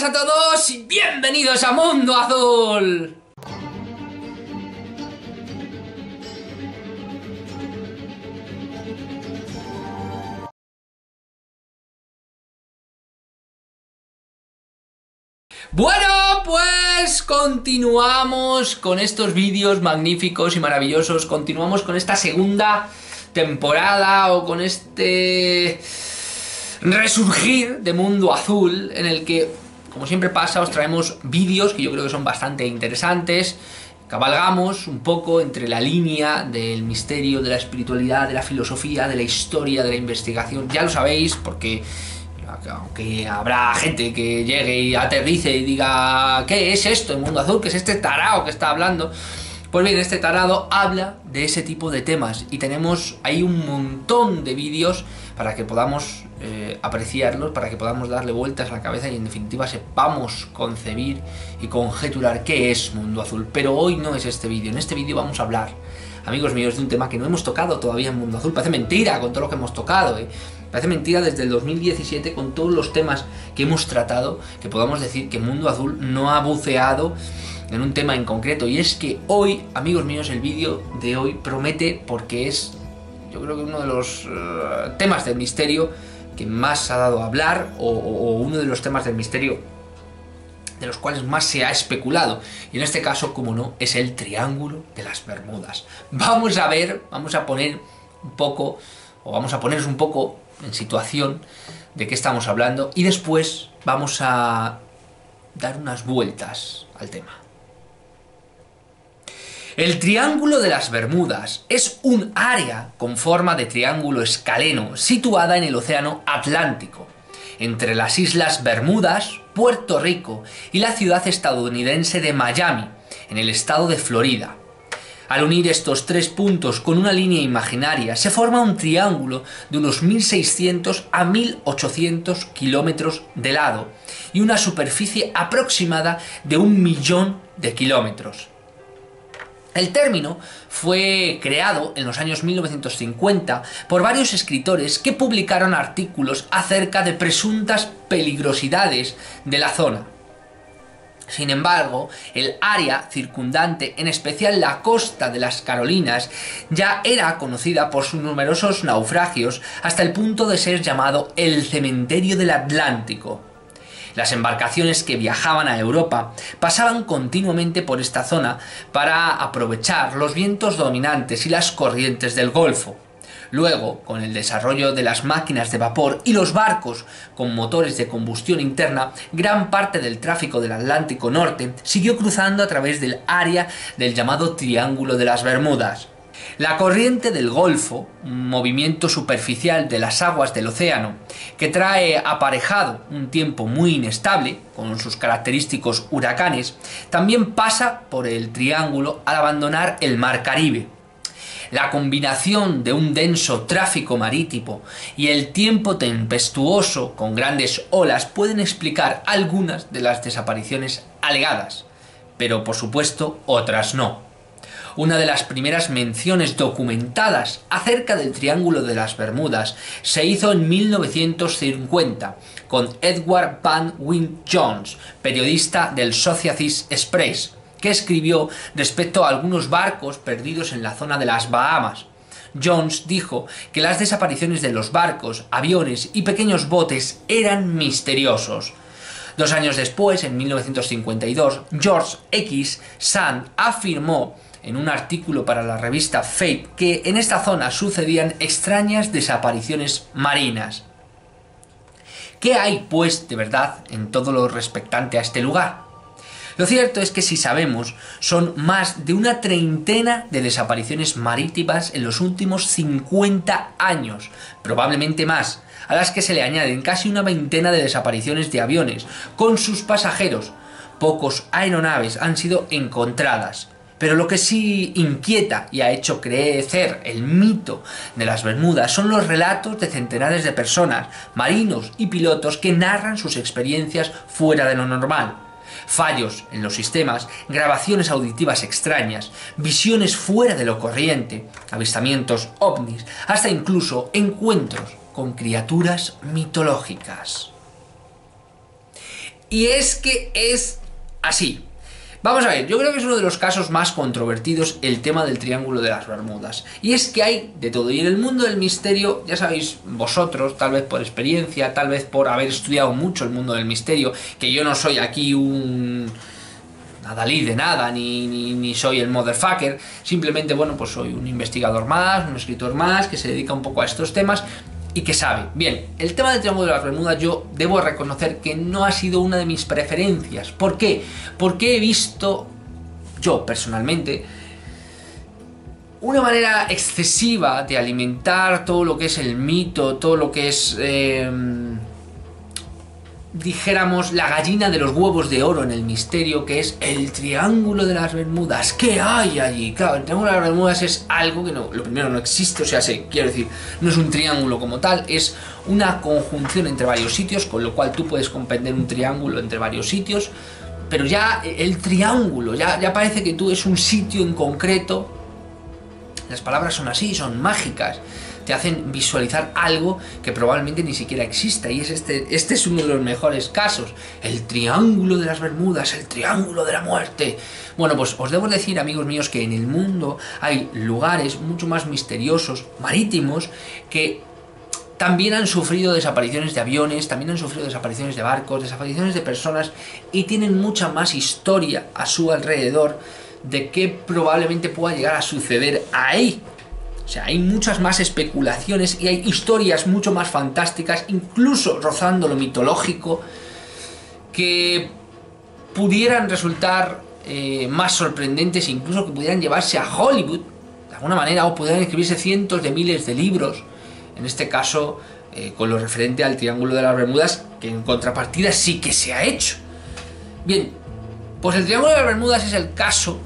buenas a todos y bienvenidos a Mundo Azul. Bueno, pues continuamos con estos vídeos magníficos y maravillosos. Continuamos con esta segunda temporada o con este resurgir de Mundo Azul, en el que, como siempre pasa, os traemos vídeos que yo creo que son bastante interesantes. Cabalgamos un poco entre la línea del misterio, de la espiritualidad, de la filosofía, de la historia, de la investigación. Ya lo sabéis, porque aunque habrá gente que llegue y aterrice y diga ¿qué es esto, el Mundo Azul? ¿Qué es este tarao que está hablando? Pues bien, este tarado habla de ese tipo de temas y tenemos ahí un montón de vídeos para que podamos apreciarlos, para que podamos darle vueltas a la cabeza y en definitiva sepamos concebir y conjeturar qué es Mundo Azul. Pero hoy no es este vídeo. En este vídeo vamos a hablar, amigos míos, de un tema que no hemos tocado todavía en Mundo Azul. Parece mentira con todo lo que hemos tocado, Parece mentira desde el 2017 con todos los temas que hemos tratado, que podamos decir que Mundo Azul no ha buceado en un tema en concreto. Y es que hoy, amigos míos, el vídeo de hoy promete, porque es, yo creo que uno de los temas del misterio que más ha dado a hablar, o uno de los temas del misterio de los cuales más se ha especulado. Y en este caso, como no, es el Triángulo de las Bermudas. Vamos a ver, vamos a poner un poco, o vamos a ponernos un poco en situación de qué estamos hablando, y después vamos a dar unas vueltas al tema. El Triángulo de las Bermudas es un área con forma de triángulo escaleno situada en el Océano Atlántico, entre las Islas Bermudas, Puerto Rico y la ciudad estadounidense de Miami, en el estado de Florida. Al unir estos tres puntos con una línea imaginaria, se forma un triángulo de unos 1.600 a 1.800 kilómetros de lado y una superficie aproximada de 1.000.000 de kilómetros. El término fue creado en los años 1950 por varios escritores que publicaron artículos acerca de presuntas peligrosidades de la zona. Sin embargo, el área circundante, en especial la costa de las Carolinas, ya era conocida por sus numerosos naufragios hasta el punto de ser llamado el cementerio del Atlántico. Las embarcaciones que viajaban a Europa pasaban continuamente por esta zona para aprovechar los vientos dominantes y las corrientes del Golfo. Luego, con el desarrollo de las máquinas de vapor y los barcos con motores de combustión interna, gran parte del tráfico del Atlántico Norte siguió cruzando a través del área del llamado Triángulo de las Bermudas. La corriente del Golfo, un movimiento superficial de las aguas del océano, que trae aparejado un tiempo muy inestable, con sus característicos huracanes, también pasa por el triángulo al abandonar el Mar Caribe. La combinación de un denso tráfico marítimo y el tiempo tempestuoso con grandes olas pueden explicar algunas de las desapariciones alegadas, pero por supuesto otras no. Una de las primeras menciones documentadas acerca del Triángulo de las Bermudas se hizo en 1950 con Edward Van Wyck Jones, periodista del Associated Press, que escribió respecto a algunos barcos perdidos en la zona de las Bahamas. Jones dijo que las desapariciones de los barcos, aviones y pequeños botes eran misteriosos. 2 años después, en 1952, George X. Sand afirmó en un artículo para la revista Fate que en esta zona sucedían extrañas desapariciones marinas. ¿Qué hay, pues, de verdad en todo lo respectante a este lugar? Lo cierto es que, si sabemos, son más de una treintena de desapariciones marítimas en los últimos 50 años, probablemente más, a las que se le añaden casi una veintena de desapariciones de aviones con sus pasajeros. Pocos aeronaves han sido encontradas. Pero lo que sí inquieta y ha hecho crecer el mito de las Bermudas son los relatos de centenares de personas, marinos y pilotos que narran sus experiencias fuera de lo normal. Fallos en los sistemas, grabaciones auditivas extrañas, visiones fuera de lo corriente, avistamientos ovnis, hasta incluso encuentros con criaturas mitológicas. Y es que es así. Vamos a ver, yo creo que es uno de los casos más controvertidos el tema del Triángulo de las Bermudas. Y es que hay de todo. Y en el mundo del misterio, ya sabéis vosotros, tal vez por experiencia, tal vez por haber estudiado mucho el mundo del misterio, que yo no soy aquí un Dalí de nada, ni soy el motherfucker, simplemente, bueno, pues soy un investigador más, un escritor más, que se dedica un poco a estos temas y que sabe. Bien, el tema del Triángulo de las Bermudas yo debo reconocer que no ha sido una de mis preferencias. ¿Por qué? Porque he visto, yo personalmente, una manera excesiva de alimentar todo lo que es el mito, todo lo que es, dijéramos, la gallina de los huevos de oro en el misterio, que es el Triángulo de las Bermudas. ¿Qué hay allí? Claro, el Triángulo de las Bermudas es algo que no, lo primero, no existe, o sea, quiero decir, no es un triángulo como tal, es una conjunción entre varios sitios, con lo cual tú puedes comprender un triángulo entre varios sitios, pero ya el triángulo, ya parece que tú es un sitio en concreto. Las palabras son así, son mágicas. Te hacen visualizar algo que probablemente ni siquiera exista. Y es este es uno de los mejores casos. El Triángulo de las Bermudas, el Triángulo de la Muerte. Bueno, pues os debo decir, amigos míos, que en el mundo hay lugares mucho más misteriosos, marítimos, que también han sufrido desapariciones de aviones, también han sufrido desapariciones de barcos, desapariciones de personas, y tienen mucha más historia a su alrededor de qué probablemente pueda llegar a suceder ahí. O sea, hay muchas más especulaciones y hay historias mucho más fantásticas, incluso rozando lo mitológico, que pudieran resultar más sorprendentes, incluso que pudieran llevarse a Hollywood, de alguna manera, o pudieran escribirse cientos de miles de libros, en este caso, con lo referente al Triángulo de las Bermudas, que en contrapartida sí que se ha hecho. Bien, pues el Triángulo de las Bermudas es el caso,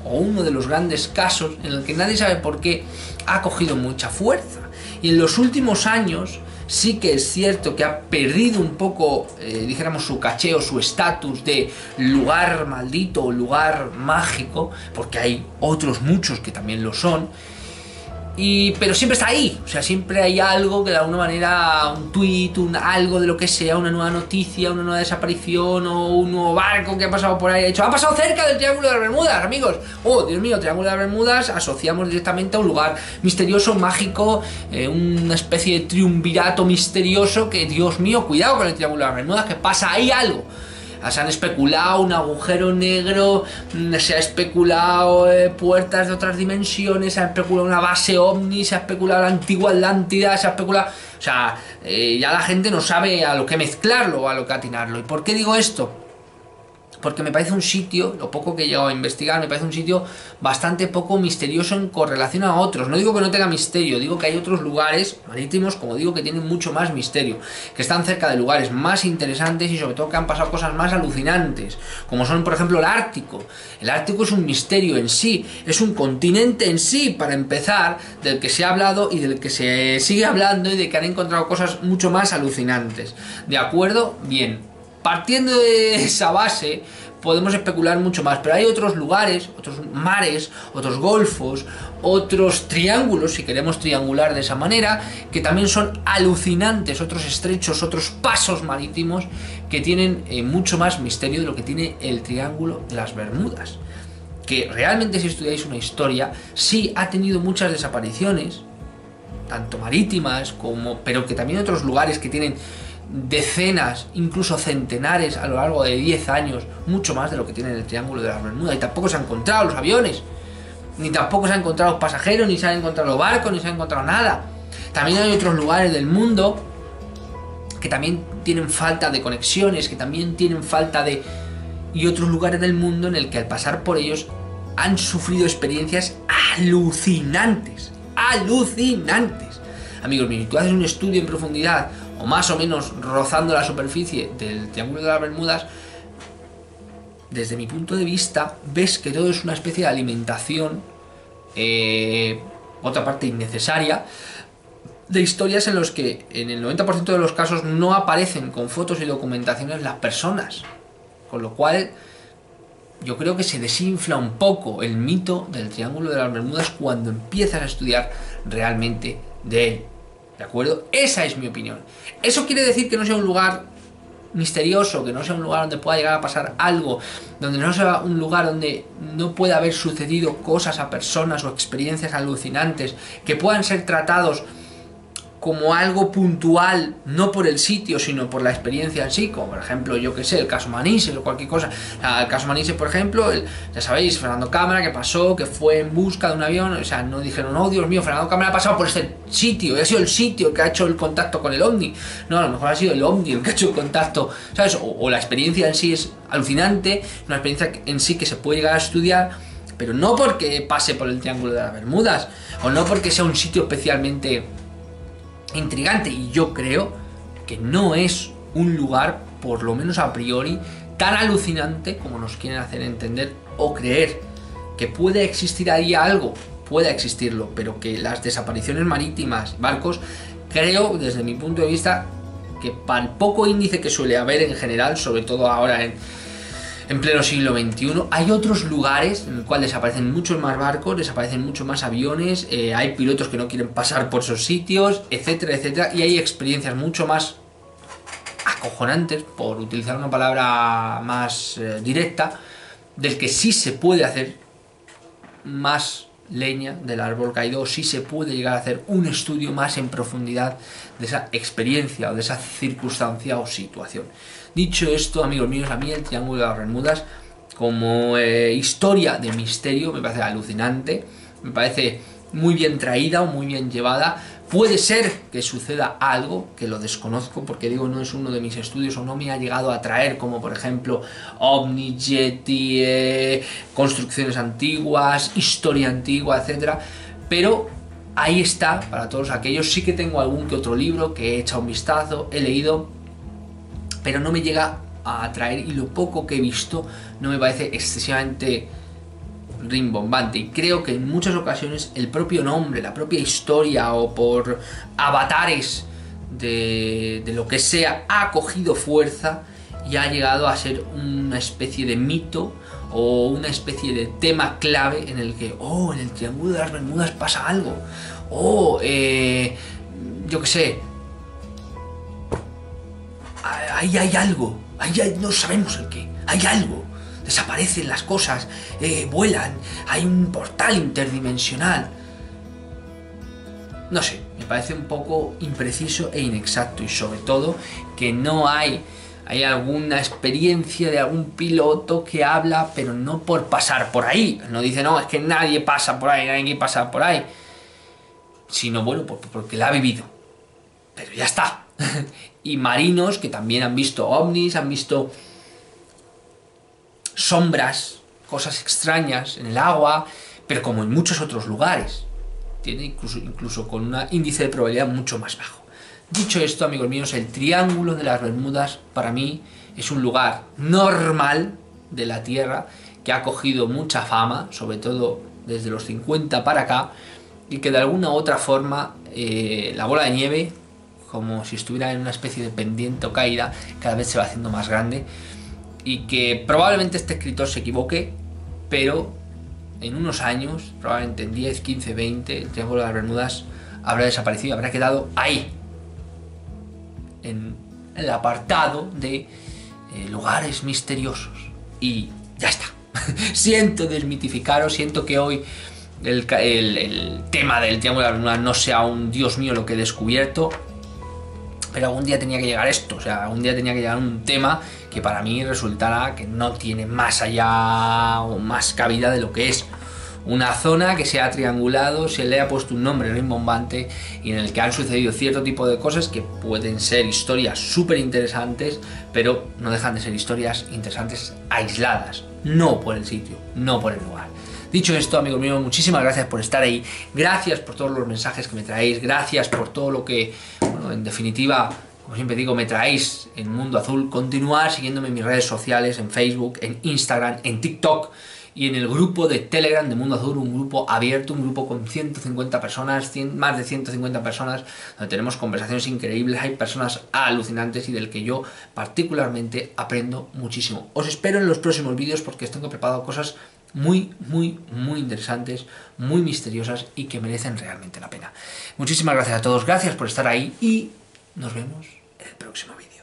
o uno de los grandes casos, en el que nadie sabe por qué ha cogido mucha fuerza. Y en los últimos años sí que es cierto que ha perdido un poco, dijéramos, su caché o su estatus de lugar maldito o lugar mágico, porque hay otros muchos que también lo son. Pero siempre está ahí, o sea, siempre hay algo que de alguna manera, un tweet, algo de lo que sea, una nueva noticia, una nueva desaparición o un nuevo barco que ha pasado por ahí. De hecho, ha pasado cerca del Triángulo de las Bermudas, amigos. Oh, Dios mío, Triángulo de las Bermudas, asociamos directamente a un lugar misterioso, mágico, una especie de triunvirato misterioso que, Dios mío, cuidado con el Triángulo de las Bermudas, que pasa ahí algo. Se han especulado un agujero negro, se ha especulado puertas de otras dimensiones, se ha especulado una base ovni, se ha especulado la antigua Atlántida, se ha especulado... O sea, ya la gente no sabe a lo que mezclarlo o a lo que atinarlo. ¿Y por qué digo esto? Porque me parece un sitio, lo poco que he llegado a investigar, me parece un sitio bastante poco misterioso en correlación a otros. No digo que no tenga misterio, digo que hay otros lugares marítimos, como digo, que tienen mucho más misterio, que están cerca de lugares más interesantes y sobre todo que han pasado cosas más alucinantes, como son, por ejemplo, el Ártico. El Ártico es un misterio en sí, es un continente en sí, para empezar, del que se ha hablado y del que se sigue hablando y de que han encontrado cosas mucho más alucinantes. ¿De acuerdo? Bien. Partiendo de esa base, podemos especular mucho más, pero hay otros lugares, otros mares, otros golfos, otros triángulos, si queremos triangular de esa manera, que también son alucinantes, otros estrechos, otros pasos marítimos que tienen mucho más misterio de lo que tiene el Triángulo de las Bermudas. Que realmente, si estudiáis una historia, sí ha tenido muchas desapariciones, tanto marítimas como, pero que también otros lugares que tienen decenas, incluso centenares a lo largo de 10 años, mucho más de lo que tiene el Triángulo de las Bermudas, y tampoco se han encontrado los aviones, ni tampoco se han encontrado los pasajeros, ni se han encontrado los barcos, ni se ha encontrado nada. También hay otros lugares del mundo que también tienen falta de conexiones, que también tienen falta de... y otros lugares del mundo en el que al pasar por ellos han sufrido experiencias alucinantes, alucinantes. Amigos míos, si tú haces un estudio en profundidad o más o menos rozando la superficie del Triángulo de las Bermudas, desde mi punto de vista, ves que todo es una especie de alimentación, otra parte innecesaria, de historias en los que en el 90% de los casos no aparecen con fotos y documentaciones las personas, con lo cual yo creo que se desinfla un poco el mito del Triángulo de las Bermudas cuando empiezas a estudiar realmente de él. ¿De acuerdo? Esa es mi opinión. ¿Eso quiere decir que no sea un lugar misterioso, que no sea un lugar donde pueda llegar a pasar algo, donde no sea un lugar donde no pueda haber sucedido cosas a personas o experiencias alucinantes, que puedan ser tratados como algo puntual, no por el sitio, sino por la experiencia en sí, como por ejemplo, yo que sé, el caso Manises o cualquier cosa. El caso Manises, por ejemplo, ya sabéis, Fernando Cámara, que pasó, que fue en busca de un avión, o sea, no dijeron, oh Dios mío, Fernando Cámara ha pasado por este sitio, y ha sido el sitio el que ha hecho el contacto con el ovni. No, a lo mejor ha sido el ovni el que ha hecho el contacto, ¿sabes? O la experiencia en sí es alucinante, una experiencia en sí que se puede llegar a estudiar, pero no porque pase por el Triángulo de las Bermudas, o no porque sea un sitio especialmente intrigante, y yo creo que no es un lugar, por lo menos a priori, tan alucinante como nos quieren hacer entender o creer. Que puede existir ahí algo, puede existirlo, pero que las desapariciones marítimas, barcos, creo desde mi punto de vista que para el poco índice que suele haber en general, sobre todo ahora en pleno siglo XXI, hay otros lugares en los cuales desaparecen muchos más barcos, desaparecen muchos más aviones, hay pilotos que no quieren pasar por esos sitios, etcétera, etcétera, y hay experiencias mucho más acojonantes, por utilizar una palabra más directa, del que sí se puede hacer más leña del árbol caído, o sí se puede llegar a hacer un estudio más en profundidad de esa experiencia o de esa circunstancia o situación. Dicho esto, amigos míos, a mí el Triángulo de las Bermudas como historia de misterio me parece alucinante, me parece muy bien traída o muy bien llevada. Puede ser que suceda algo, que lo desconozco, porque digo, no es uno de mis estudios o no me ha llegado a atraer, como por ejemplo OVNI, Yeti, construcciones antiguas, historia antigua, etcétera. Pero ahí está, para todos aquellos. Sí que tengo algún que otro libro que he echado un vistazo, he leído, pero no me llega a atraer, y lo poco que he visto no me parece excesivamente rimbombante, y creo que en muchas ocasiones el propio nombre, la propia historia o por avatares de lo que sea ha cogido fuerza y ha llegado a ser una especie de mito o una especie de tema clave en el que, oh, en el Triángulo de las Bermudas pasa algo, oh, yo qué sé, ahí hay algo, no sabemos el qué, hay algo. Desaparecen las cosas, vuelan, hay un portal interdimensional. No sé, me parece un poco impreciso e inexacto, y sobre todo que no hay alguna experiencia de algún piloto que habla, pero no por pasar por ahí. No dice, no, es que nadie pasa por ahí, nadie pasa por ahí. Sino, bueno, porque la ha vivido. Pero ya está. Y marinos que también han visto ovnis, han visto sombras, cosas extrañas en el agua, pero como en muchos otros lugares. Tiene incluso con un índice de probabilidad mucho más bajo. Dicho esto, amigos míos, el Triángulo de las Bermudas para mí es un lugar normal de la Tierra que ha cogido mucha fama, sobre todo desde los 50 para acá, y que de alguna u otra forma la bola de nieve, como si estuviera en una especie de pendiente o caída, cada vez se va haciendo más grande. Y que probablemente este escritor se equivoque, pero en unos años, probablemente en 10, 15, 20, el Triángulo de las Bermudas habrá desaparecido, habrá quedado ahí, en el apartado de lugares misteriosos. Y ya está. Siento desmitificaros, siento que hoy el tema del Triángulo de las Bermudas no sea un Dios mío lo que he descubierto, pero algún día tenía que llegar esto, o sea, algún día tenía que llegar un tema que para mí resultara que no tiene más allá o más cabida de lo que es una zona que se ha triangulado, se le ha puesto un nombre rimbombante y en el que han sucedido cierto tipo de cosas que pueden ser historias súper interesantes, pero no dejan de ser historias interesantes aisladas, no por el sitio, no por el lugar. Dicho esto, amigos míos, muchísimas gracias por estar ahí, gracias por todos los mensajes que me traéis, gracias por todo lo que, bueno, en definitiva, como siempre digo, me traéis en Mundo Azul. Continuad siguiéndome en mis redes sociales, en Facebook, en Instagram, en TikTok y en el grupo de Telegram de Mundo Azul, un grupo abierto, un grupo con 150 personas, más de 150 personas, donde tenemos conversaciones increíbles, hay personas alucinantes y del que yo particularmente aprendo muchísimo. Os espero en los próximos vídeos porque os tengo preparado cosas muy interesantes, muy misteriosas y que merecen realmente la pena. Muchísimas gracias a todos, gracias por estar ahí y nos vemos en el próximo vídeo.